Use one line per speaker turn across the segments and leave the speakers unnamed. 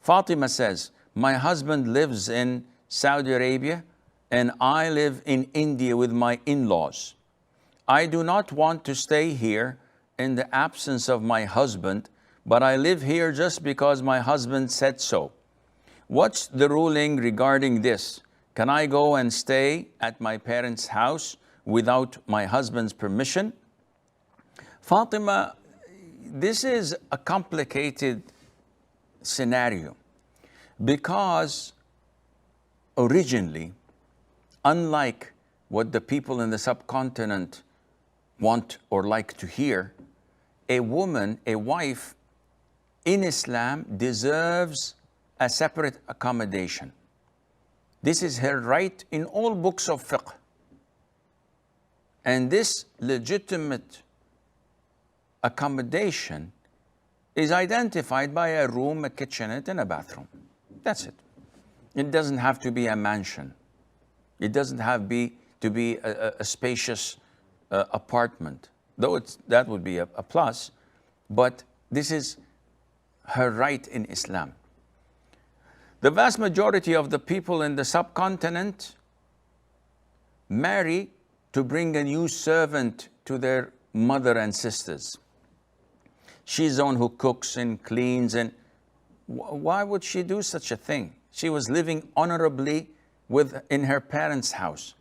Fatima says, my husband lives in Saudi Arabia and I live in India with my in-laws. I do not want to stay here in the absence of my husband, but I live here just because my husband said so. What's the ruling regarding this? Can I go and stay at my parents' house without my husband's permission? Fatima, this is a complicated scenario because originally, unlike what the people in the subcontinent want or like to hear, a woman, a wife in Islam deserves a separate accommodation. This is her right in all books of fiqh. And this legitimate accommodation is identified by a room, a kitchenette, and a bathroom. That's it. It doesn't have to be a mansion. It doesn't have to be a spacious apartment, though that would be a plus, but this is her right in Islam. The vast majority of the people in the subcontinent marry to bring a new servant to their mother and sisters. She's the one who cooks and cleans, and why would she do such a thing? She was living honorably in her parents' house.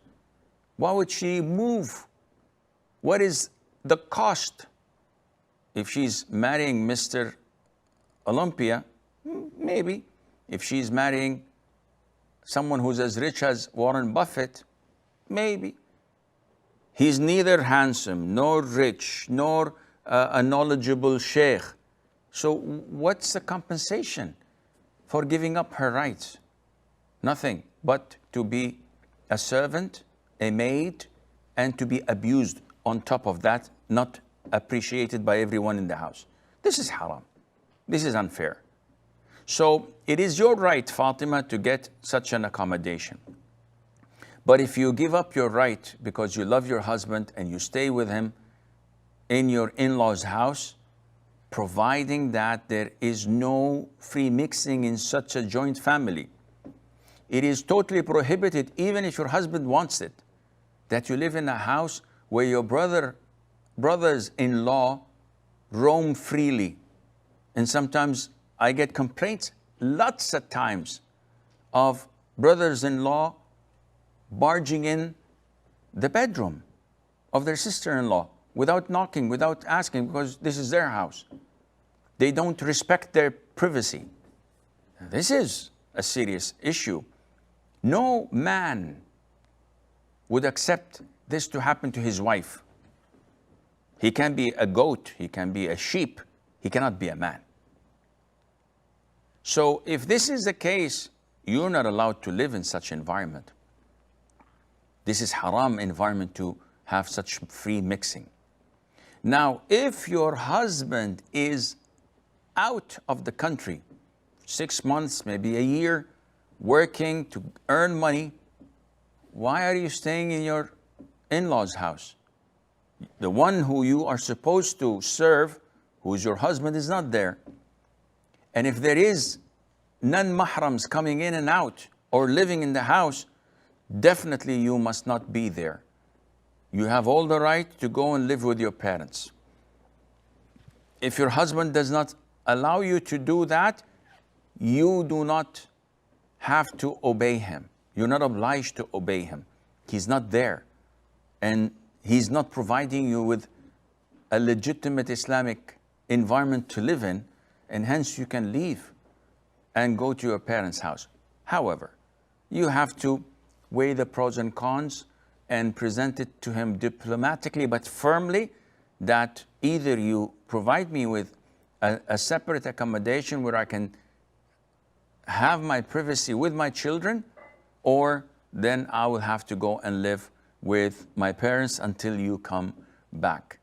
Why would she move? What is the cost? If she's marrying Mr. Olympia, maybe. If she's marrying someone who's as rich as Warren Buffett, maybe. He's neither handsome, nor rich, nor a knowledgeable sheikh. So what's the compensation for giving up her rights? Nothing but to be a servant, a maid, and to be abused on top of that, not appreciated by everyone in the house. This is haram. This is unfair. So it is your right, Fatima, to get such an accommodation. But if you give up your right because you love your husband and you stay with him in your in-laws' house, providing that there is no free mixing in such a joint family, it is totally prohibited, even if your husband wants it, that you live in a house where your brothers-in-law roam freely. And sometimes I get complaints, lots of times, of brothers-in-law barging in the bedroom of their sister-in-law without knocking, without asking, because this is their house. They don't respect their privacy. This is a serious issue. No man would accept this to happen to his wife. He can be a goat, he can be a sheep, he cannot be a man. So if this is the case, you're not allowed to live in such environment. This is haram environment to have such free mixing. Now, if your husband is out of the country, 6 months, maybe a year, working to earn money, why are you staying in your in-laws' house? The one who you are supposed to serve, who is your husband, is not there. And if there is non-mahrams coming in and out or living in the house, definitely you must not be there. You have all the right to go and live with your parents. If your husband does not allow you to do that, you do not have to obey him. You're not obliged to obey him. He's not there. And he's not providing you with a legitimate Islamic environment to live in, and hence you can leave and go to your parents' house. However, you have to weigh the pros and cons and present it to him diplomatically but firmly, that either you provide me with a separate accommodation where I can have my privacy with my children, or then I will have to go and live with my parents until you come back.